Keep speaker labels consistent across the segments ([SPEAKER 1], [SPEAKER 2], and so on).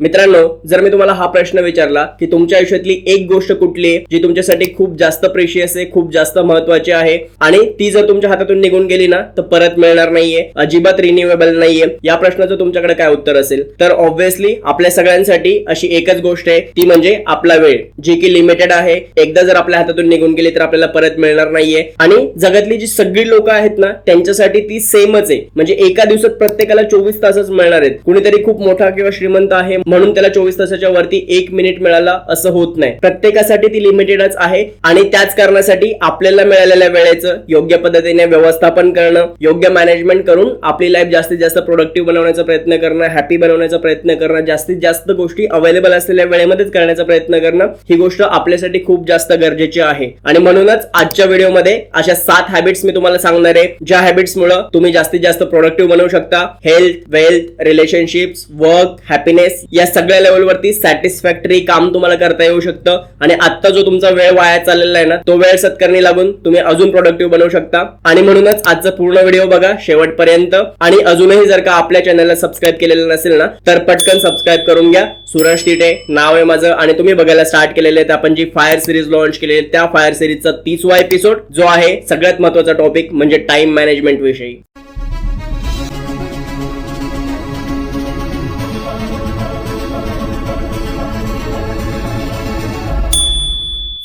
[SPEAKER 1] मित्रांनो, जर मी तुम्हाला हा प्रश्न विचारला की तुमच्या आयुष्यातली एक गोष्ट कुठली आहे जी तुमच्यासाठी खूप जास्त प्रेशियस आहे, खूप जास्त महत्वाची आहे आणि ती जर तुमच्या हातातून निघून गेली ना तर परत मिळणार नाहीये, अजिबात रिन्यूएबल नाहीये, या प्रश्नाचं तुमच्याकडे काय उत्तर असेल? तर ऑब्व्हियसली आपल्या सगळ्यांसाठी अशी एकच गोष्ट आहे, ती म्हणजे आपला वेळ, जी की लिमिटेड आहे. एकदा जर आपल्या हातातून निघून गेली तर आपल्याला परत मिळणार नाहीये. आणि जगातली जी सगळी लोक आहेत ना त्यांच्यासाठी ती सेमच आहे. म्हणजे एका दिवसात प्रत्येकाला 24 तासच मिळणार आहेत. कुणीतरी खूप मोठा किंवा श्रीमंत आहे म्हणून त्याला 24 तासाच्या वरती 1 मिनिट मिळाला असं होत नाही. प्रत्येकासाठी ती लिमिटेडच आहे आणि त्याच कारणासाठी आपल्याला मिळालेल्या वेळेचं योग्य पद्धतीने व्यवस्थापन करणं, योग्य मॅनेजमेंट करून आपली लाईफ जास्तीत जास्त प्रोडक्टिव्ह बनवण्याचा प्रयत्न करणं, हॅपी बनवण्याचा प्रयत्न करणं, जास्तीत जास्त गोष्टी अवेलेबल असलेल्या वेळेमध्येच करण्याचा प्रयत्न करणं, ही गोष्ट आपल्यासाठी खूप जास्त गरजेची आहे. आणि म्हणूनच आजच्या व्हिडिओमध्ये अशा 7 हॅबिट्स मी तुम्हाला सांगणार आहे, ज्या हॅबिट्समुळे तुम्ही जास्तीत जास्त प्रोडक्टिव्ह बनवू शकता. Health, wealth, relationships, work, happiness या सगळ्या लेवलवरती सॅटिस्फॅक्टरी काम तुम्हाला करता येऊ शकतं. आणि आता जो तुमचा वेळ वाया चाललेला आहे ना तो वेळ सत्कारणी लागून तुम्ही अजून प्रोडक्टिव्ह बनवू शकता. आणि म्हणूनच आजचा पूर्ण व्हिडिओ बघा शेवटपर्यंत. आणि अजूनही जर का आपल्या चॅनलला सबस्क्राईब केलेलं नसेल ना तर पटकन सबस्क्राईब करून घ्या. सूरज तिटे नाव आहे माझं आणि तुम्ही बघायला स्टार्ट केलेले आहेत आपण जी फायर सिरीज लॉन्च केलेली, त्या फायर सिरीजचा 30वा एपिसोड जो आहे सगळ्यात महत्त्वाचा टॉपिक म्हणजे टाइम मॅनेजमेंट विषयी.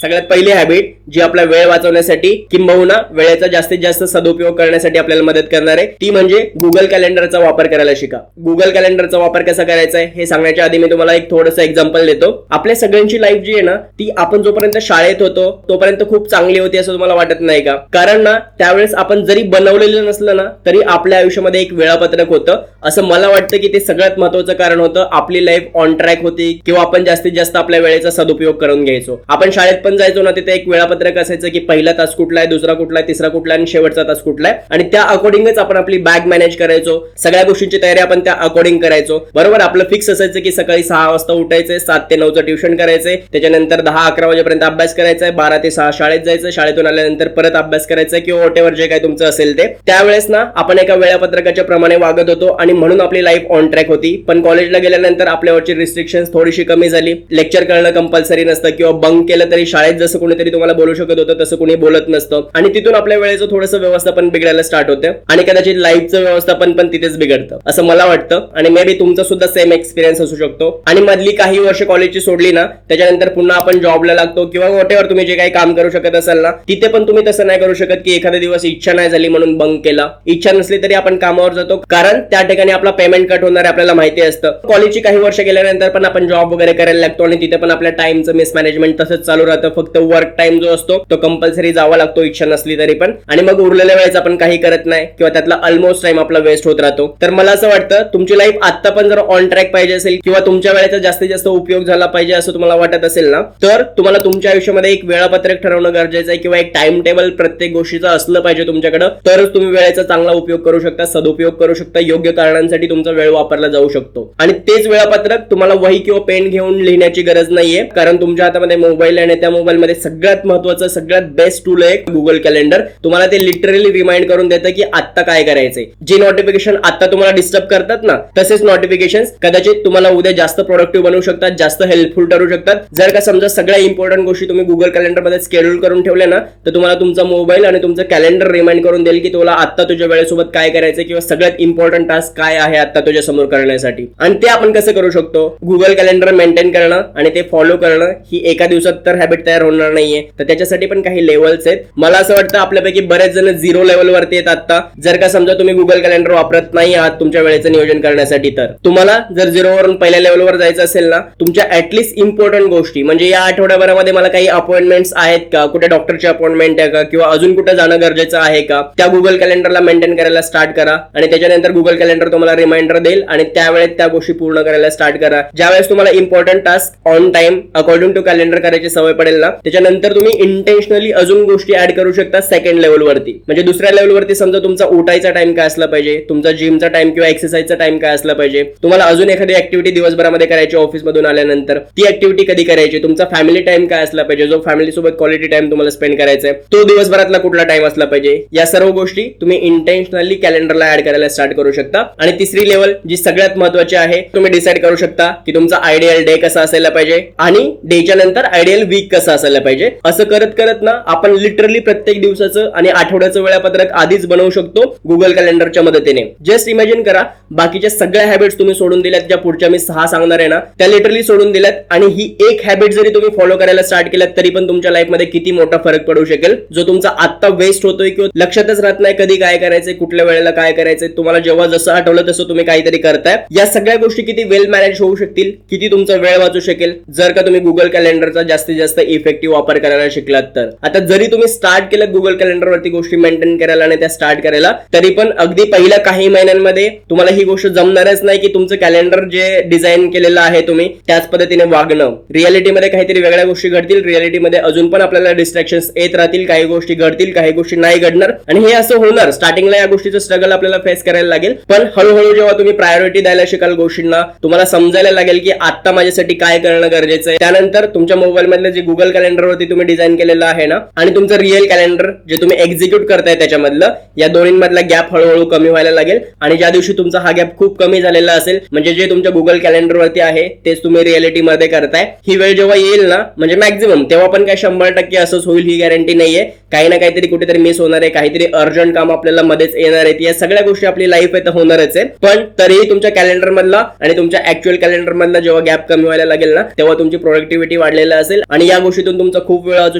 [SPEAKER 1] सगळ्यात पहिली हॅबिट जी आपला वेळ वाचवण्यासाठी किंबहुना वेळेचा जास्तीत जास्त सदुपयोग करण्यासाठी आपल्याला मदत करणार आहे ती म्हणजे गुगल कॅलेंडरचा वापर करायला शिका. गुगल कॅलेंडरचा वापर कसा करायचा आहे हे सांगण्याच्या आधी मी तुम्हाला एक थोडंसं एक्झाम्पल देतो. आपल्या सगळ्यांची लाईफ जी आहे ना ती आपण जोपर्यंत शाळेत होतो तोपर्यंत खूप चांगली होती असं तुम्हाला वाटत नाही का? कारण ना त्यावेळेस आपण जरी बनवलेलं नसलं ना तरी आपल्या आयुष्यामध्ये एक वेळापत्रक होतं. असं मला वाटतं की ते सगळ्यात महत्वाचं कारण होतं. आपली लाईफ ऑन ट्रॅक होती किंवा आपण जास्तीत जास्त आपल्या वेळेचा सदुपयोग करून घ्यायचो. आपण शाळेत पण जायचो ना तिथे एक वेळापत्रक असायचं की पहिला तास कुठला आहे, दुसरा कुठला आहे, तिसरा कुठला आहे आणि शेवटचा तास कुठला आहे. आणि त्या अकॉर्डिंगच आपण आपली बॅग मॅनेज करायचो. सगळ्या गोष्टींची तयारी आपण त्या अकॉर्डिंग करायचो. बरोबर, आपलं फिक्स असायचं की सकाळी 6 वाजता उठायचंय, 7 ते 9चं ट्युशन करायचंय, त्याच्यानंतर 10-11 वाजेपर्यंत अभ्यास करायचा आहे, 12 ते 6 शाळेत जायचं, शाळेतून आल्यानंतर परत अभ्यास करायचा किंवा व्हॉटएव्हर जे काय तुमचं असेल ते. त्यावेळेस ना आपण एका वेळापत्रकाच्या प्रमाणे वागत होतो आणि म्हणून आपली लाईफ ऑन ट्रॅक होती. पण कॉलेजला गेल्यानंतर आपल्यावरची रिस्ट्रिक्शन्स थोडीशी कमी झाली. लेक्चर करणं कंपल्सरी नसतं किंवा बंक केलं तरी शाळेत जसं कोणीतरी तुम्हाला बोलू शकत होतं तसं कोणी बोलत नसतं आणि तिथून आपल्या वेळेचं थोडंसं व्यवस्थापन बिघडायला स्टार्ट होतं आणि कदाचित लाईफचं व्यवस्थापन पण तिथेच बिघडतं असं मला वाटतं. आणि मे बी तुमचा सुद्धा सेम एक्सपिरियन्स असू शकतो. आणि मधली काही वर्ष कॉलेजची सोडली ना त्याच्यानंतर पुन्हा आपण जॉबला लागतो किंवा व्हॉटएव्हर तुम्ही जे काही काम करू शकत असाल ना तिथे पण तुम्ही तसं नाही करू शकत की एखाद्या दिवस इच्छा नाही झाली म्हणून बंक केला. इच्छा नसली तरी आपण कामावर जातो कारण त्या ठिकाणी आपला पेमेंट कट होणार आहे आपल्याला माहिती असतं. कॉलेजची काही वर्ष गेल्यानंतर पण आपण जॉब वगैरे करायला लागतो आणि तिथे पण आपल्या टाइमचं मिसमॅनेजमेंट तसंच चालू राहतं. फक्त वर्क टाइम जो असतो तो कंपल्सरी जावा लागतो इच्छा नसली तरी पण. आणि मग उरलेल्या वेळेस आपण काही करत नाही किंवा त्यातला ऑलमोस्ट टाइम आपला वेस्ट होत राहतो. तर मला असं वाटतं तुमची लाईफ आता पण जर ऑन ट्रॅक पाहिजे असेल किंवा तुमच्या वेळेचा जास्तीत जास्त उपयोग झाला पाहिजे असं तुम्हाला वाटत असेल ना तर तुम्हाला तुमच्या आयुष्यामध्ये एक वेळापत्रक ठरवणं गरजेचं आहे किंवा एक टाइम टेबल प्रत्येक गोष्टीचं असलं पाहिजे तुमच्याकडे. तरच तुम्ही वेळेचा चांगला उपयोग करू शकता, सदुपयोग करू शकता, योग्य कारणांसाठी तुमचा वेळ वापरला जाऊ शकतो. आणि तेच वेळापत्रक तुम्हाला वही किंवा पेन घेऊन लिहिण्याची गरज नाहीये कारण तुमच्या हातामध्ये मोबाईल आहे आणि त्या मोबाईल मध्ये सगळ्यात महत्वाचं सगळ्यात बेस्ट टूल आहे गुगल कॅलेंडर. तुम्हाला ते लिटरली रिमाइंड करून देतं की आता काय करायचंय. जे नोटिफिकेशन आता तुम्हाला डिस्टर्ब करतात ना तसेच नोटिफिकेशन कदाचित तुम्हाला उद्या जास्त प्रोडक्टिव्ह बनवू शकतात, जास्त हेल्पफुल ठरू शकतात. जर का समजा सगळ्या इम्पॉर्टंट गोष्टी तुम्ही गुगल कॅलेंडर मध्ये शेड्यूल करून ठेवल्या ना तर तुम्हाला तुमचा मोबाईल आणि तुमचं कॅलेंडर रिमाइंड करून देईल की तुला आता तुझ्या वेळेसोबत काय करायचं किंवा सगळ्यात इम्पॉर्टंट टास्क काय आहे आता तुझ्या समोर करण्यासाठी. आणि ते आपण कसं करू शकतो? गुगल कॅलेंडर मेंटेन करणं आणि ते फॉलो करणं ही एका दिवसात तर हॅबिट तयार होणार नाहीये. तर त्याच्यासाठी पण काही लेवल्स आहेत. मला असं वाटतं आपल्यापैकी बरेच जण 0 लेवलवरती आहेत आता. जर का समजा तुम्ही गुगल कॅलेंडर वापरत नाही आहात तुमच्या वेळेचं नियोजन करण्यासाठी तर तुम्हाला जर 0 वरून पहिल्या लेवलवर जायचं असेल ना तुमच्या ऍटलीस्ट इम्पॉर्टंट गोष्टी म्हणजे या आठवड्याभरामध्ये मला काही अपॉइंटमेंट्स आहेत का, कुठे डॉक्टरची अपॉइंटमेंट आहे का किंवा अजून कुठे जाणं गरजेचं आहे का, त्या गुगल कॅलेंडरला मेंटेन करायला स्टार्ट करा. आणि त्याच्यानंतर गुगल कॅलेंडर तुम्हाला रिमाइंडर देईल आणि त्यावेळेस त्या गोष्टी पूर्ण करायला स्टार्ट करा. ज्यावेळेस तुम्हाला important task on time according to calendar करायची सवय पडेल ना त्याच्यानंतर तुम्ही इंटेन्शनली अजून गोष्टी ऍड करू शकता सेकंड लेवलवरती. म्हणजे दुसऱ्या लेवलवरती समजा तुमचा उठायचा टाइम काय असला पाहिजे, तुमचा जिमचा टाइम किंवा एक्सरसाइजचा टाइम काय असला पाहिजे, तुम्हाला अजून एखादी ऍक्टिव्हिटी दिवसभरामध्ये करायची ऑफिस मधून आल्यानंतर ती ऍक्टिव्हिटी कधी करायची, तुमचा फॅमिली टाइम काय असला पाहिजे, जो फॅमिली सोबत क्वालिटी टाइम तुम्हाला स्पेंड करायचा आहे तो दिवसभरातला कुठला टाइम असला पाहिजे, या सर्व गोष्टी तुम्ही इंटेन्शनली कॅलेंडरला ऍड करायला स्टार्ट करू शकता. आणि तिसरी लेवल जी सगळ्यात महत्त्वाची आहे, तुम्ही डिसाईड करू शकता की तुमचा आयडियल डे कसा असायला पाहिजे आणि डेच्या नंतर आयडियल वीक कसं असायला पाहिजे. असं करत करत ना आपण लिटरली प्रत्येक दिवसाचं आणि आठवड्याचं वेळापत्रक आधीच बनवू शकतो गुगल कॅलेंडरच्या मदतीने. जस्ट इमॅजिन करा, बाकीच्या सगळ्या हॅबिट्स तुम्ही सोडून दिल्यात, ज्या पुढच्या मी 6 सांगणार आहे ना त्या लिटरली सोडून दिल्यात, आणि ही एक हॅबिट जरी तुम्ही फॉलो करायला स्टार्ट केल्यात तरी पण तुमच्या लाईफमध्ये किती मोठा फरक पडू शकेल, जो तुमचा आत्ता वेस्ट होतोय किंवा लक्षातच राहत नाही कधी काय करायचंय, कुठल्या वेळेला काय करायचंय, तुम्हाला जेव्हा जसं आठवलं तसं तुम्ही काहीतरी करताय. या सगळ्या गोष्टी किती वेल मॅनेज होऊ शकतील, किती तुमचा वेळ वाचू शकेल जर का तुम्ही गुगल कॅलेंडरचा जास्तीत जास्त इफेक्टिव्ह वापर करायला शिकलात तर. आता जरी तुम्ही स्टार्ट केलं गुगल कॅलेंडरवरती गोष्टी मेंटेन करायला आणि त्या स्टार्ट करायला, तरी पण अगदी पहिल्या काही महिन्यांमध्ये तुम्हाला ही गोष्ट जमणारच नाही की तुमचं कॅलेंडर जे डिझाईन केलेलं आहे तुम्ही त्याच पद्धतीने वागणं. रियालिटीमध्ये काहीतरी वेगळ्या गोष्टी घडतील, रियालिटीमध्ये अजून पण आपल्याला डिस्ट्रॅक्शन्स येत राहतील, काही गोष्टी घडतील, काही गोष्टी नाही घडणार, आणि हे असं होणार. स्टार्टिंगला या गोष्टीचं स्ट्रगल आपल्याला फेस करायला लागेल, पण हळूहळू जेव्हा तुम्ही प्रायोरिटी द्यायला शिकाल गोष्टींना, तुम्हाला समजायला लागेल की आता माझ्यासाठी काय करणं गरजेचं आहे. त्यानंतर तुमच्या मोबाईल मधलं जे गुगल कॅलेंडरवरती तुम्ही डिझाईन केलेलं आहे ना आणि तुमचं रिअल कॅलेंडर जे तुम्ही एक्झिक्यूट करताय त्याच्यामधलं, या दोन्हीमधला गॅप हळूहळू कमी व्हायला लागेल. आणि ज्या दिवशी तुमचा हा गॅप खूप कमी झालेला असेल, म्हणजे जे तुमच्या गुगल कॅलेंडरवरती आहे तेच तुम्ही रिअलिटीमध्ये करताय, ही वेळ जेव्हा येईल ना, म्हणजे मॅक्झिमम तेव्हा पण काय 100% असंच होईल ही गॅरंटी नाहीये. काही ना काहीतरी कुठेतरी मिस होणार आहे, काहीतरी अर्जंट काम आपल्याला मध्येच येणार आहेत, या सगळ्या गोष्टी आपली लाईफ आहे तर होणारच आहे. पण तरीही तुमच्या कॅलेंडर मधला आणि तुमच्या ऍक्च्युअल कॅलेंडर मधला जेव्हा गॅप कमी व्हायला लागेल ना, तेव्हा तुमची प्रोडक्टिव्हिटी वाढलेला असेल आणि या गोष्टीतून तुमचा खूप वेळ वाचू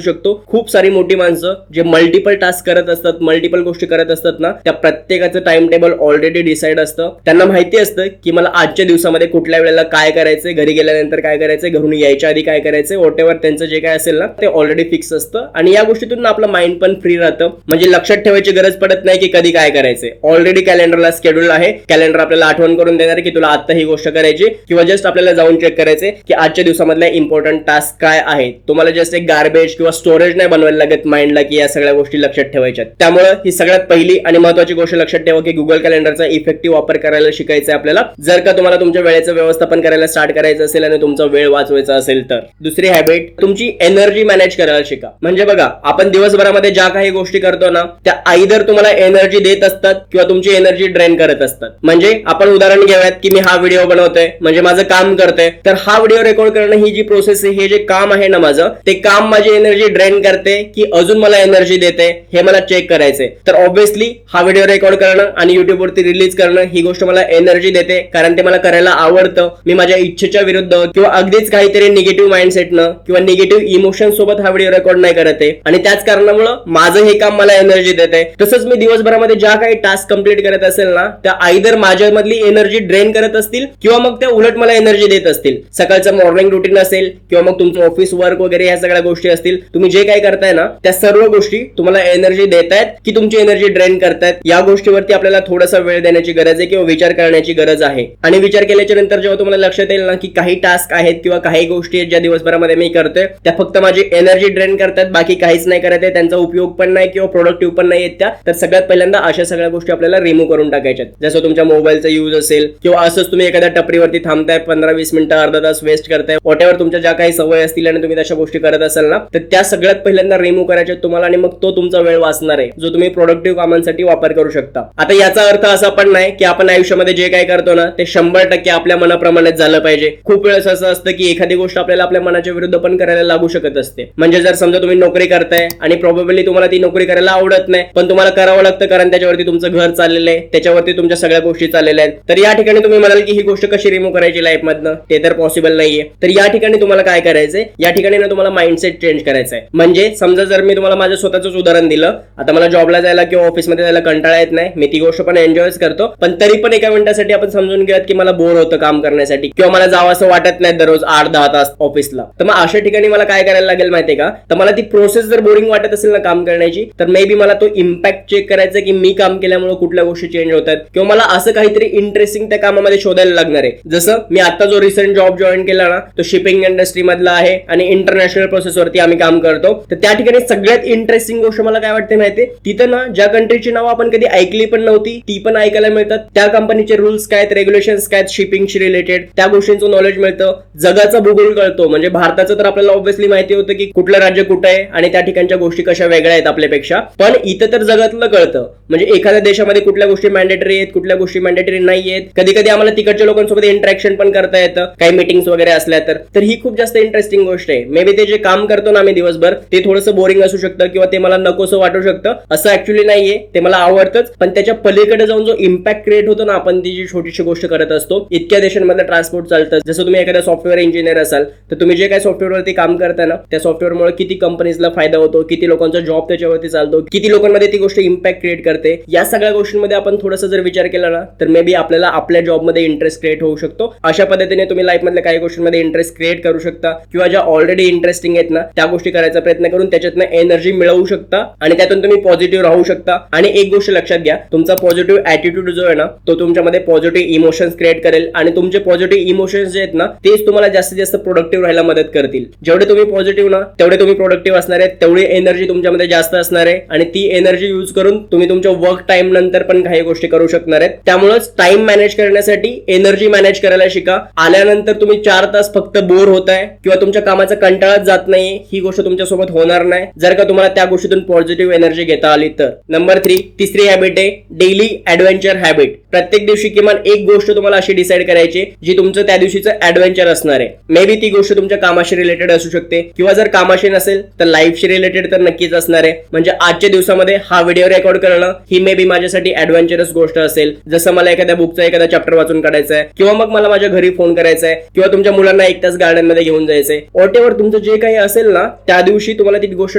[SPEAKER 1] शकतो. खूप सारी मोठी माणसं जे मल्टिपल टास्क करत असतात, मल्टिपल गोष्टी करत असतात ना, त्या प्रत्येकाचं टाइम टेबल ऑलरेडी डिसाईड असतं. त्यांना माहिती असतं की मला आजच्या दिवसामध्ये कुठल्या वेळेला काय करायचंय, घरी गेल्यानंतर काय करायचंय, घरून यायच्या आधी काय करायचंय, वॉटेवर त्यांचं जे काय असेल ना ते ऑलरेडी फिक्स असतं. आणि या गोष्टीतून आपलं माइंड पण फ्री राहतं, म्हणजे लक्षात ठेवायची गरज पडत नाही की कधी काय करायचंय. ऑलरेडी कॅलेंडरला शेड्यूल आहे, कॅलेंडर आपल्याला आठवण करून देणार की तुला आता ही गोष्ट करायची, किंवा जस्ट आपल्याला जाऊन चेक करायचे की आजच्या दिवसामधल्या इम्पॉर्टंट टास्क काय आहेत. तुम्हाला जस्ट एक गार्बेज किंवा स्टोरेज नाही बनवायला लागत माइंडला की या सगळ्या गोष्टी लक्षात ठेवायच्या. त्यामुळे ही सगळ्यात पहिली आणि महत्त्वाची गोष्ट लक्षात ठेवा की गुगल कॅलेंडरचा इफेक्टिव्ह वापर करायला शिकायचं आपल्याला, जर का तुम्हाला तुमच्या वेळेचं व्यवस्थापन करायला स्टार्ट करायचं असेल आणि तुमचा वेळ वाचवायचा असेल तर. दुसरी हॅबिट, तुमची एनर्जी मॅनेज करायला शिका. म्हणजे बघा, आपण दिवसभरामध्ये ज्या काही गोष्टी करतो ना त्या आयदर तुम्हाला एनर्जी देत असतात किंवा तुमची एनर्जी ड्रेन करत असतात. म्हणजे आपण उदाहरण घेऊयात की मी हा व्हिडिओ बनवतोय, म्हणजे माझं काम करतोय, तर हा व्हिडिओ रेकॉर्ड करणं ही जी प्रोसेस आहे, हे जे काम आहे ना माझं, ते काम माझी एनर्जी ड्रेन करते की अजून मला एनर्जी देते हे मला चेक करायचंय. तर ऑब्व्हियसली हा व्हिडिओ रेकॉर्ड करणं आणि युट्यूबवरती रिलीज करणं ही गोष्ट मला एनर्जी देते, कारण ते मला करायला आवडतं. मी माझ्या इच्छेच्या विरुद्ध किंवा अगदीच काहीतरी निगेटिव्ह माइंडसेटनं किंवा निगेटिव्ह इमोशन सोबत हा व्हिडिओ रेकॉर्ड नाही करत आहे, आणि त्याच कारणामुळे माझं हे काम मला एनर्जी देते. तसंच मी दिवसभरामध्ये ज्या काही टास्क कंप्लीट करत असेल ना त्या आयदर माझ्यामधली एनर्जी ड्रेन करत असतील किंवा मग त्या उलट मला एनर्जी देत असतील. सकाळचं मॉर्निंग रुटीन असेल किंवा मग तुमचं ऑफिस वर्क वगैरे या सगळ्या गोष्टी असतील, तुम्ही जे काही करताय ना त्या सर्व गोष्टी तुम्हाला एनर्जी देतायत की तुमची एनर्जी ड्रेन करतायत, या गोष्टीवरती आपल्याला थोडासा वेळ देण्याची गरज आहे किंवा विचार करण्याची गरज आहे. आणि विचार केल्याच्या नंतर जेव्हा तुम्हाला लक्षात येईल ना की काही टास्क आहेत किंवा काही गोष्टी आहेत ज्या दिवसभरामध्ये मी करतोय त्या फक्त माझी एनर्जी ड्रेन करतात, बाकी काहीच नाही करत आहे, त्यांचा उपयोग पण नाही किंवा प्रोडक्टिव्ह पण नाही आहेत त्या, तर सगळ्यात पहिल्यांदा अशा सगळ्या गोष्टी आपल्याला रिमूव्ह करून टाकायच्यात. जसं तुमच्या मोबाईलचा यूज असेल किंवा असंच तुम्ही एखाद्या टपरीवरती थांबताय, 15-20 मिनिटं अर्धा तास वेस्ट करताय, वॉटेवर तुमच्या ज्या काही सवय असतील आणि तुम्ही तशा गोष्टी करत असाल ना तर त्या सगळ्यात पहिल्यांदा रिमूव्ह करायच्या तुम्हाला, आणि मग तो तुमचा वेळ वाचणार आहे जो तुम्ही प्रोडक्टिव्ह कामांसाठी वापर करू शकता. आता याचा अर्थ असा पण नाही की आपण आयुष्यामध्ये जे काही करतो ना ते 100% आपल्या मनाप्रमाणेच झालं पाहिजे. खूप वेळेस असं असतं की एखादी गोष्ट आपल्याला आपल्या मनाच्या विरुद्ध पण करायला लागू शकत असते. म्हणजे जर समजा तुम्ही नोकरी करताय आणि प्रोबेबली तुम्हाला ती नोकरी करायला आवडत नाही, पण तुम्हाला करावं लागतं कारण त्याच्यावरती तुमचं घर चाललेलं आहे, त्याच्यावरती तुमच्या सगळ्या गोष्टी चाललेल्या आहेत, तर या ठिकाणी तुम्ही म्हणाल की ही गोष्ट कशी रिमूव्ह करायची लाईफ मधनं, ते तर पॉसिबल नाहीये. तर या ठिकाणी तुम्हाला काय करायचंय, या ठिकाणी ना तुम्हाला माइंडसेट चेंज करायचा आहे. म्हणजे समजा जर मी तुम्हाला माझं स्वतःच उदाहरण दिलं, आता मला जॉबला जायला किंवा ऑफिसमध्ये जायला कंटाळा येत नाही, मी ती गोष्ट पण एन्जॉयच करतो, पण तरी पण एका मिनिटासाठी आपण समजून घेऊयात की मला बोर होतं काम करण्यासाठी किंवा मला जावं असं वाटत नाही दररोज 8-10 तास ऑफिसला. तर मग अशा ठिकाणी मला काय करायला लागेल माहितीये का, तर मला ती प्रोसेस जर बोरिंग वाटत असेल ना काम करण्याची, तर मे बी मला तो इम्पॅक्ट चेक करायचा की मी काम केल्यामुळे कुठल्या गोष्टी चेंज होतात, किंवा मला असं काहीतरी इंटरेस्टिंग त्या कामामध्ये शोधायला लागणार आहे. जसं मी आता जो रिसेंट जॉब जॉईन केला ना तो शिपिंग इंडस्ट्री मधला आहे आणि इंटरनॅशनल इंटरनॅशनल प्रोसेसवरती आम्ही काम करतो. तर त्या ठिकाणी सगळ्यात इंटरेस्टिंग गोष्ट मला काय वाटते माहितीये, तिथं ना ज्या कंट्रीची नावं आपण कधी ऐकली पण नव्हती ती पण ऐकायला मिळतात. त्या कंपनीचे रूल्स काय आहेत, रेग्युलेशन्स काय आहेत, शिपिंगशी रिलेटेड त्या गोष्टींचं नॉलेज मिळतं. जगाचा भूगोल कळतो. म्हणजे भारताचं तर आपल्याला ऑब्व्हियसली माहिती होतं की कुठलं राज्य कुठं आहे आणि त्या ठिकाणच्या गोष्टी कशा वेगळ्या आहेत आपल्यापेक्षा, पण इथं तर जगातलं कळतं. म्हणजे एखाद्या देशामध्ये कुठल्या गोष्टी मॅन्डेटरी आहेत, कुठल्या गोष्टी मॅन्डेटरी नाही आहेत. कधी कधी आम्हाला तिकडच्या लोकांसोबत इंटरॅक्शन पण करता येतं काही मीटिंग्स वगैरे असल्या तर ही खूप जास्त इंटरेस्टिंग गोष्ट आहे. मे बी ते जे काम करतो ना आम्ही दिवसभर ते थोडंसं बोरिंग असू शकतं किंवा ते मला नकोसं वाटू शकतं. असं ऍक्च्युली नाहीये, ते मला आवडतंच. पण त्याच्या पलीकडे जाऊन जो इम्पॅक्ट क्रिएट होतो ना आपण ती जी छोटीशी गोष्ट करत असतो. इतक्या देशांमध्ये ट्रान्सपोर्ट चालतं. जसं तुम्ही एखादा सॉफ्टवेअर इंजिनियर असाल तर तुम्ही जे काही सॉफ्टवेअरवरती काम करताय ना त्या सॉफ्टवेअरमुळे किती कंपनीजला फायदा होतो, किती लोकांचा जॉब त्याच्यावरती चालतो, किती लोकांमध्ये ती गोष्ट इम्पॅक्ट क्रिएट करते. या सगळ्या गोष्टींमध्ये आपण थोडंसं जर विचार केला ना तर मे बी आपल्याला आपल्या जॉबमध्ये इंटरेस्ट क्रिएट होऊ शकतो. अशा पद्धतीने तुम्ही लाईफमधल्या काही गोष्टींमध्ये इंटरेस्ट क्रिएट करू शकता किंवा ज्या ऑलरेडी इंटरेस्टिंग आहेत ना त्या गोष्टी करायचा प्रयत्न करून त्याच्यातनं एनर्जी मिळवू शकता आणि त्यातून तुम्ही पॉझिटिव्ह राहू शकता. आणि एक गोष्ट लक्षात घ्या, तुमचा पॉझिटिव्ह ऍटिट्यूड जो आहे ना तो तुमच्यामध्ये पॉझिटिव्ह इमोशन्स क्रिएट करेल आणि तुमचे पॉझिटिव्ह इमोशन्स जे आहेत ना तेच तुम्हाला जास्तीत जास्त प्रोडक्टिव्ह राहायला मदत करतील. जेवढे तुम्ही पॉझिटिव्ह ना तेवढे तुम्ही प्रोडक्टिव्ह असणार आहेत, तेवढी एनर्जी तुमच्यामध्ये जास्त असणार आहे आणि ती एनर्जी यूज करून तुम्ही तुमच्या वर्क टाइम नंतर पण काही गोष्टी करू शकणार आहेत. त्यामुळेच टाइम मॅनेज करण्यासाठी एनर्जी मॅनेज करायला शिका. आल्यानंतर तुम्ही 4 तास फक्त बोर होताय किंवा तुमच्या कामाचा कंटाळाच जात नाही ही गोष्ट तुमच्यासोबत होणार नाही जर का तुम्हाला त्या गोष्टीतून पॉझिटिव्ह एनर्जी घेता आली तर. नंबर 3 तिसरी हॅबिट आहे डेली ऍडव्हेंचर हॅबिट. प्रत्येक दिवशी किमान एक गोष्ट तुम्हाला अशी डिसाईड करायची जी तुमचं त्या दिवशीचं ऍडव्हेंचर असणार आहे. मे बी ती गोष्ट तुमच्या कामाशी रिलेटेड असू शकते किंवा जर कामाशी नसेल तर लाईफशी रिलेटेड तर नक्कीच असणार आहे. म्हणजे आजच्या दिवसामध्ये हा व्हिडिओ रेकॉर्ड करणं ही मे बी माझ्यासाठी ऍडव्हेंचरस गोष्ट असेल. जसं मला एखाद्या बुकचा एखादा चॅप्टर वाचून काढायचा आहे किंवा मग मला माझ्या घरी फोन करायचा आहे किंवा तुमच्या मुलांना 1 तास गार्डन मध्ये घेऊन जायचंय. वॉट एव्हर तुमचं जे काही असेल ना त्या दिवशी तुम्हाला ती गोष्ट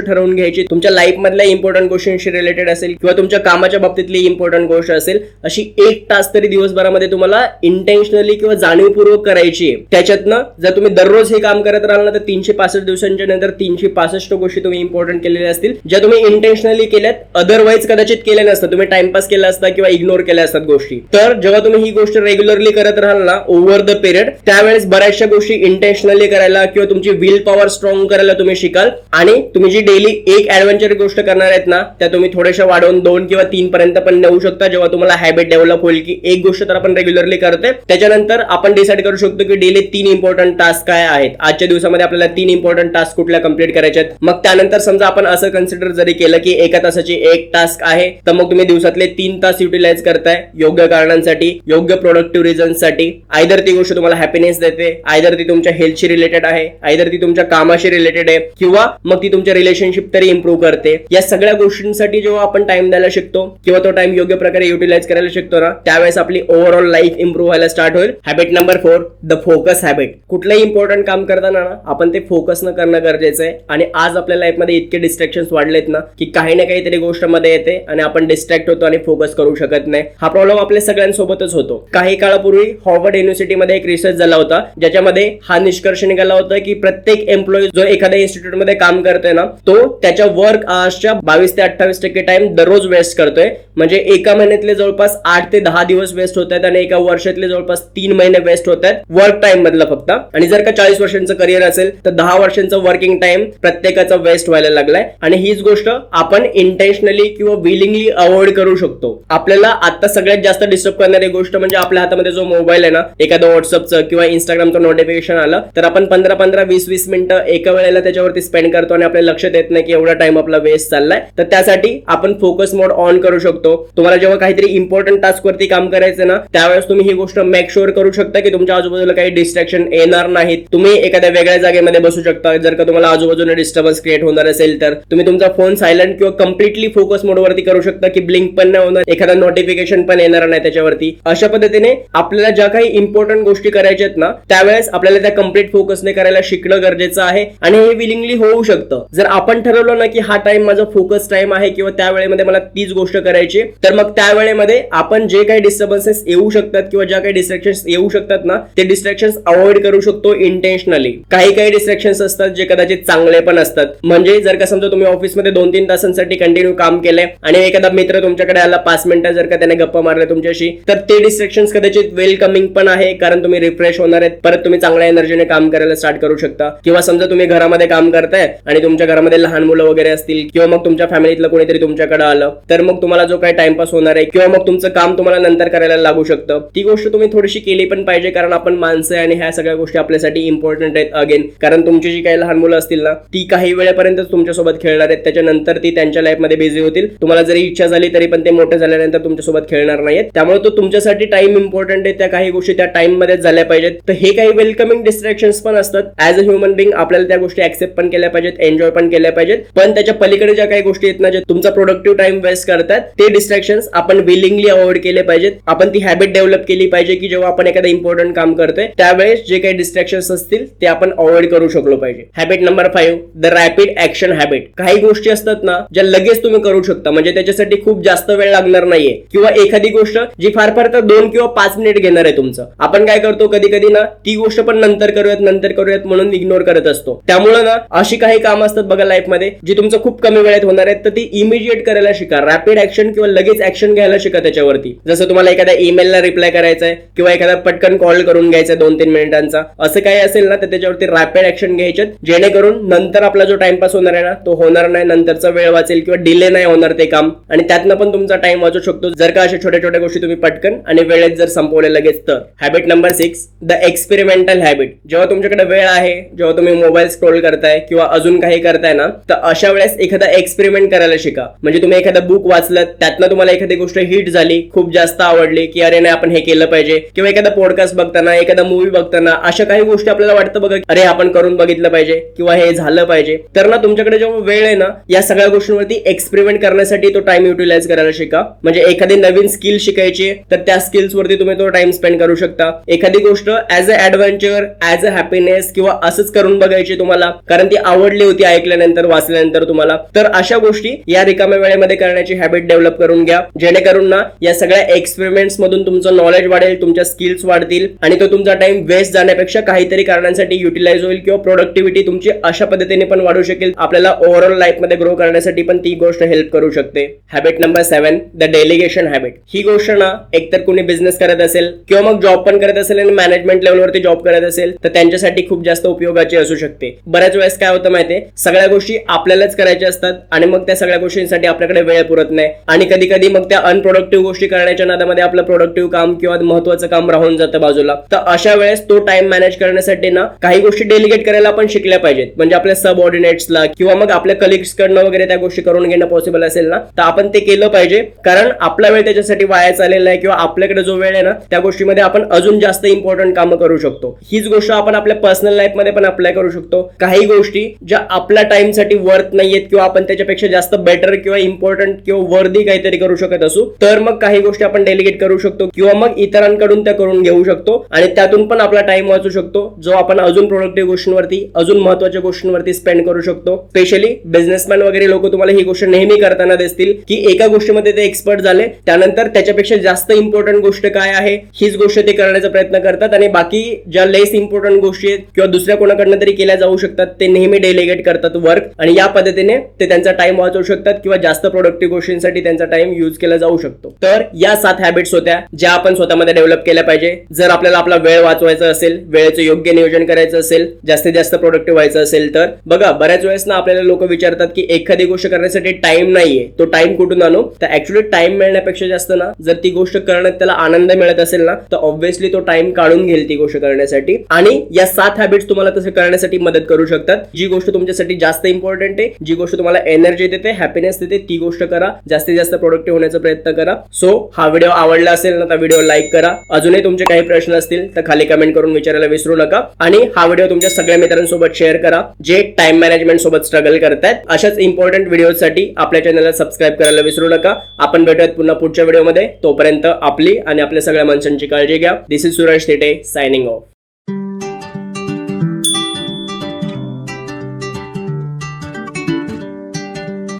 [SPEAKER 1] ठरवून घ्यायची. तुमच्या लाईफ मधल्या इम्पॉर्टंट गोष्टींशी रिलेटेड असेल किंवा तुमच्या कामाच्या बाबतीतली इम्पॉर्टंट गोष्ट असेल अशी 1 तास तरी दिवसभरामध्ये तुम्हाला इंटेन्शनली किंवा जाणीवपूर्वक करायची आहे. त्याच्यातनं जर तुम्ही दररोज हे काम करत राहाल ना तर 365 दिवसांच्या नंतर 365 गोष्टी तुम्ही इम्पॉर्टंट केलेल्या असतील ज्या तुम्ही इंटेन्शनली केल्यात, अदरवाईज कदाचित केल्या नसतात. तुम्ही टाइमपास केला असता किंवा इग्नोर केल्या असतात गोष्टी. तर जेव्हा तुम्ही ही गोष्ट रेग्युलरली करत राहाल ना ओव्हर द पिरियड त्यावेळेस बऱ्याचशा गोष्टी इंटेन्शनली करायला किंवा तुमची विल पॉवर स्ट्रॉंग करायला तुम्ही शिकाल आणि तुम्ही जी डेली एक ऍडव्हेंचर गोष्ट करणार आहेत ना त्या तुम्ही थोड्याशा वाढवून 2 किंवा 3 पर्यंत पण नेऊ शकता. जेव्हा तुम्हाला हॅबिट डेव्हलप होईल की एक गोष्ट तर आपण रेग्युलरली करतोय त्याच्यानंतर आपण डिसाईड करू शकतो की डेली 3 इम्पॉर्टंट टास्क काय आहेत. आजच्या दिवसामध्ये आपल्याला 3 इम्पॉर्टंट टास्क कुठल्या कंप्लीट करायचे आहेत. मग त्यानंतर समजा आपण असं कन्सिडर जरी केलं की एका तासाची एक टास्क आहे तर मग तुम्ही दिवसातले 3 तास युटिलाइज करताय योग्य कारणांसाठी, योग्य प्रोडक्टिव्ह रिझन्ससाठी. आयदर ती गोष्ट तुम्हाला हॅपीनेस देते, आयदर ती तुमच्या हेल्थशी रिलेटेड आहे, आयदर ती तुमच्या कामाशी रिलेटेड आहे किंवा मग ती तुमच्या रिलेशनशिप तरी इम्प्रूव्ह करते. या सगळ्या गोष्टींसाठी जेव्हा आपण टाइम द्यायला शिकतो किंवा तो टाइम योग्य प्रकारे युटिलाइज करायला शिकतो ना त्यावेळेस आपली ओव्हरऑल लाईफ इम्प्रूव्ह व्हायला स्टार्ट होईल. Habit number 4 the focus habit. कुठलंही इम्पॉर्टंट काम करताना ना आपण ते फोकस न करणं गरजेचं आहे. आणि आज आपल्या लाईफमध्ये इतके डिस्ट्रॅक्शन्स वाढलेत ना की काही ना काहीतरी गोष्ट मध्ये येते आणि आपण डिस्ट्रॅक्ट होतो आणि फोकस करू शकत नाही. हा प्रॉब्लेम आपल्या सगळ्यांसोबतच होतो. काही काळापूर्वी हॉर्वर्ड युनिव्हर्सिटीमध्ये एक रिसर्च झाला होता ज्याच्यामध्ये हा निष्कर्ष निघाला होता की प्रत्येक एम्प्लॉई जो एखाद्या इन्स्टिट्यूट मध्ये काम करतोय ना तो त्याच्या वर्क आवर्सच्या 22 ते 28% टाइम दररोज वेस्ट करतोय. म्हणजे एका महिन्यातले जवळपास 8 ते 10 दिवस वेस्ट होत आहेत आणि एका वर्षातले जवळपास 3 महिने वेस्ट होत आहेत वर्क टाइम मधला फक्त. आणि जर का 40 वर्षांचं करिअर असेल तर 10 वर्षांचं वर्किंग टाइम प्रत्येकाचा वेस्ट व्हायला लागलाय. आणि हीच गोष्ट आपण इंटेन्शनली किंवा विलिंगली अवॉइड करू शकतो. आपल्याला आता सगळ्यात जास्त डिस्टर्ब करणारी गोष्ट म्हणजे आपल्या हातामध्ये जो मोबाईल आहे ना एखादं व्हॉट्सअपचं किंवा इंस्टाग्रामचं नोटिफिकेशन आलं तर आपण 15-15 20-20 मिनिटं एका वेळेला त्याच्यावरती स्पेंड करतो आणि आपल्याला लक्षात येत नाही की एवढा टाइम आपला वेस्ट चाललाय. तर त्यासाठी आपण फोकस मोड ऑन करू शकतो. तुम्हाला जेव्हा काहीतरी इम्पॉर्टंट टास्क वरती काम करायचं ना त्यावेळेस तुम्ही ही गोष्ट मेक शुअर करू शकता की तुमच्या आजूबाजूला काही डिस्ट्रॅक्शन येणार नाहीत. तुम्ही एखाद्या वेगळ्या जागेमध्ये बसू शकता. जर का तुम्हाला आजूबाजूला डिस्टर्बन्स क्रिएट होणार असेल तर तुम्ही तुमचा फोन सायलेंट किंवा कम्प्लिटली फोकस मोड वरती करू शकता की ब्लिंक पण नाही होणार, एखादा नोटिफिकेशन पण येणार नाही त्याच्यावरती. अशा पद्धतीने आपल्याला ज्या काही इम्पॉर्टंट गोष्टी करायच्या आहेत ना त्यावेळेस आपल्याला त्या कम्प्लीट फोकसने करायला शिकणं गरजेचं आहे आणि हे विलिंगली होऊ शकतं. जर आपण ठरवलं ना की हा टाइम माझा फोकस टाइम आहे किंवा त्या वेळेमध्ये मला तीच गोष्ट करायची तर मग त्या वेळेमध्ये आपण जे काही डिस्टर्बन्सेस येऊ शकतात किंवा ज्या काही डिस्ट्रॅक्शन्स येऊ शकतात ना ते डिस्ट्रॅक्शन्स अवॉइड करू शकतो इंटेन्शनली. काही डिस्ट्रॅक्शन्स असतात जे कदाचित चांगले पण असतात. म्हणजे जर का समजा तुम्ही ऑफिसमध्ये 2-3 तासांसाठी कंटिन्यू काम केलंय आणि एखादा मित्र तुमच्याकडे आला 5 मिनिटं जर का त्याने गप्पा मारल्या तुमच्याशी तर ते डिस्ट्रॅक्शन्स कदाचित वेलकमिंग पण आहे कारण तुम्ही रिफ्रेश होणार आहेत, परत तुम्ही चांगल्या एनर्जीने काम करायला स्टार्ट करू शकता. किंवा समजा तुम्ही घरामध्ये काम करताय आणि तुमच्या घरामध्ये लहान मुलं वगैरे असतील किंवा मग तुमच्या फॅमिलीतलं कोणीतरी तुमच्याकडे आलं, तर मग तुम्हाला जो काही टाइमपास होणार आहे किंवा मग तुमचं काम तुम्हाला नंतर करायला लागू शकतं, ती गोष्ट तुम्ही थोडीशी केली पण पाहिजे, कारण आपण माणसं आणि ह्या सगळ्या गोष्टी आपल्यासाठी इम्पॉर्टंट आहेत. अगेन, कारण तुमची जी काही लहान मुलं असतील ना, ती काही वेळेपर्यंत तुमच्यासोबत खेळणार आहेत, त्याच्यानंतर ती त्यांच्या लाईफमध्ये बिझी होतील. तुम्हाला जरी इच्छा झाली तरी पण ते मोठे झाल्यानंतर तुमच्यासोबत खेळणार नाहीत. त्यामुळे तो तुमच्यासाठी टाइम इम्पॉर्टंट आहे. त्या काही गोष्टी त्या टाइम मध्ये झाल्या पाहिजेत. तर हे काही वेलकमिंग डिस्ट्रॅक्शन्स पण असतात. ऍज अ ह्युमन बिंग आपल्याला त्या गोष्टी ऍक्सेप्ट पण केल्या पाहिजेत, एन्जॉय पण केल्या पाहिजेत. पण त्याच्या पलीकडे ज्या काही गोष्टी आहेत ना, जे तुमचा प्रोडक्टिव्ह टाइम वेस्ट करतात, ते डिस्ट्रॅक्शन्स आपण विलिंगली अवॉइड केले पाहिजेत. आपण ती हॅबिट डेव्हलप केली पाहिजे की जेव्हा आपण एखादा इम्पॉर्टंट काम करतोय त्यावेळेस जे काही डिस्ट्रॅक्शन्स असतील ते आपण अवॉइड करू शकलो पाहिजे. Habit number 5, the rapid action habit. काही गोष्टी असतात ना ज्या लगेच तुम्ही करू शकता, म्हणजे त्याच्यासाठी खूप जास्त वेळ लागणार नाहीये, किंवा एखादी गोष्ट जी फार फार तर 2 किंवा 5 मिनिट घेणार आहे तुमचं. आपण काय करतो कधी कधी ना, ती गोष्ट पण नंतर करूयात म्हणून इग्नोर करत असतो. त्यामुळे ना अशी काही कामं असतात बघा लाईफ मध्ये जी तुमचं खूप कमी वेळेत होणार आहेत, तर ती इमिजिएट करायला शिका. रॅपिड ऍक्शन किंवा लगेच ऍक्शन घ्यायला शिका त्याच्यावरती. जसं तुम्हाला एखाद्या ईमेलला रिप्लाय करायचा आहे किंवा एखादा पटकन कॉल करून घ्यायचा 2-3 मिनिटांचा, असं काही असेल ना, तर त्याच्यावरती रॅपिड ऍक्शन घ्यायच्यात, जेणेकरून नंतर आपला जो टाइमपास होणार आहे ना तो होणार नाही, नंतरचा वेळ वाचेल किंवा डिले नाही होणार ते काम, आणि त्यातनं पण तुमचा टाइम वाचू शकतो जर का अशा छोट्या छोट्या गोष्टी तुम्ही पटकन आणि वेळेत जर संपवले लगेच तर. Habit number 6, the experimental habit. जेव्हा तुमच्याकडे वेळ आहे, जेव्हा तुम्ही मोबाईल स्क्रोल करताय किंवा अजून काही करताय ना, तर अशा वेळेस एखादा एक्सपेरिमेंट करायला शिका. म्हणजे तुम्ही एखादा बुक वाचलं, त्यातनं तुम्हाला एखादी गोष्ट हिट झाली, खूप जास्त आवडली की अरे नाही आपण हे केलं पाहिजे, किंवा एखादा पॉडकास्ट बघताना, एखादा मूवी बघताना अशा काही गोष्टी आपल्याला वाटतं बघा अरे आपण करून बघितलं पाहिजे किंवा हे झालं पाहिजे, तर ना तुमच्याकडे जेव्हा वेळ आहे ना, या सगळ्या गोष्टींवरती एक्सपेरिमेंट करण्यासाठी तो टाइम युटिलाइज करायला शिका. म्हणजे एखादी नवीन स्किल शिकायची तर त्या स्किल्स वरती तुम्ही तो टाइम स्पेंड करू शकता. एखादी गोष्ट as a adventure, as a happiness किंवा असंच करून बघायची तुम्हाला, कारण ती आवडली होती ऐकल्यानंतर, वाचल्यानंतर तुम्हाला, तर अशा गोष्टी या रिकाम्या वेळेमध्ये करण्याची हॅबिट डेव्हलप करून घ्या, जेणेकरून ना या सगळ्या एक्सपेरिमेंट्स मधून तुमचं नॉलेज वाढेल, तुमच्या स्किल्स वाढतील आणि तो तुमचा टाइम वेस्ट जाण्यापेक्षा काहीतरी कारणांसाठी युटिलाइज होईल किंवा प्रोडक्टिव्हिटी तुमची अशा पद्धतीने पण वाढू शकेल. आपल्याला ओव्हरऑल लाईफ मध्ये ग्रो करण्यासाठी पण ती गोष्ट हेल्प करू शकते. Habit number 7, the delegation habit. ही गोष्ट ना एकतर कोणी बिझनेस करत असेल किंवा मग जॉब पण करत असेल आणि मॅनेजमेंट लेवलवरती जॉब करत असेल तर त्यांच्यासाठी खूप जास्त उपयोगाची असू शकते. बऱ्याच वेळेस काय होतं माहितीये, सगळ्या गोष्टी आपल्यालाच करायच्या असतात आणि मग त्या सगळ्या गोष्टींसाठी आपल्याकडे वेळ पुरत नाही, आणि कधी कधी मग त्या अनप्रोडक्टिव्ह गोष्टी करण्याच्या नादामध्ये आपलं प्रोडक्टिव्ह काम किंवा महत्वाचं काम राहून जातं बाजूला. तर अशा वेळेस तो टाइम मॅनेज करण्यासाठी ना काही गोष्टी डेलिगेट करायला आपण शिकल्या पाहिजेत. म्हणजे आपल्या सबऑर्डिनेट्सला किंवा मग आपल्या कलिग्स कडनं वगैरे त्या गोष्टी करून घेणं पॉसिबल असेल ना, तर आपण ते केलं पाहिजे, कारण आपला वेळ त्याच्यासाठी वाया चाललेला आहे किंवा आपल्याकडे जो वेळ आहे ना त्या गोष्टीमध्ये आपण अजून जास्त इम्पॉर्टंट कामं करू शकतो. हीच गोष्ट आपण आपल्या पर्सनल लाईफ मध्ये पण अप्लाय करू शकतो. काही गोष्टी ज्या आपल्या टाइम साठी वर्थ नाहीयेत किंवा आपण त्याच्यापेक्षा जास्त बेटर किंवा इम्पॉर्टंट किंवा वर्दी काहीतरी करू शकत असू, तर मग काही गोष्टी आपण डेलिगेट करू शकतो किंवा मग इतरांकडून त्या करून घेऊ शकतो आणि त्यातून पण आपला टाइम वाचू शकतो, जो आपण अजून प्रोडक्टिव्ह गोष्टींवरती, अजून महत्वाच्या गोष्टींवरती स्पेंड करू शकतो. स्पेशली बिझनेसमॅन वगैरे लोक तुम्हाला ही गोष्ट नेहमी करताना दिसतील की एका गोष्टीमध्ये ते एक्सपर्ट झाले, त्यानंतर त्याच्यापेक्षा जास्त इम्पॉर्टंट गोष्ट काय आहे हीच गोष्ट ते करण्याचा प्रयत्न करतात आणि बाकी ज्या लेस इम्पॉर्टंट गोष्टी आहेत किंवा दुसऱ्या कोणाकडनं तरी केल्या जाऊ शकतात ते नेहमी डेलिगेट करतात वर्क, आणि या पद्धतीने ते त्यांचा टाइम वाचवू शकतात किंवा जास्त प्रोडक्टिव्ह गोष्टींसाठी त्यांचा टाइम यूज केला जाऊ शकतो. तर या 7 हॅबिट्स होत्या ज्या आपण स्वतःमध्ये डेव्हलप केल्या पाहिजे. जर आपल्याला आपला वेळ वाचवायचा असेल, वेळेचं योग्य नियोजन करायचं असेल, जास्तीत जास्त प्रोडक्टिव्ह व्हायचं असेल तर बघा बऱ्याच वेळेस ना आपल्याला लोक विचारतात की एखादी गोष्ट करण्यासाठी टाइम नाहीये, तो टाइम कुठून आणू? तर ऍक्च्युअली टाइम मिळण्यापेक्षा जास्त ना जर ती गोष्ट करण्यात त्याला आनंद मिळत असेल ना तर ऑब्व्हियसली तो टाइम काढून घेईल ती गोष्ट करण्यासाठी. आणि या 7 हॅबिट्स तुम्हाला तसं करण्यासाठी मदत करू शकतात. जी गोष्ट तुमच्यासाठी जास्त इम्पॉर्टंट आहे, जी गोष्ट तुम्हाला एनर्जी देते, हॅपीनेस देते, ती गोष्ट करा. जास्तीत जास्त प्रोडक्टिव्ह होण्याचा प्रयत्न करा. सो हा व्हिडिओ आवडला असेल ना तर व्हिडिओ लाईक करा. अजूनही तुमचे काही प्रश्न असतील तर खाली कमेंट करून विचारायला विसरू नका, आणि हा व्हिडिओ तुमच्या सगळ्या मित्रांसोबत शेअर करा जे टाइम मॅनेजमेंट सोबत स्ट्रगल करतायत. अशाच इम्पॉर्टंट व्हिडिओसाठी आपल्या चॅनलला सबस्क्राईब करायला विसरू नका. आपण भेटूयात पुन्हा पुढच्या व्हिडिओमध्ये. तोपर्यंत आपली आणि आपल्या सगळ्या माणसांची काळजी घ्या. This is Suresh Thite signing of.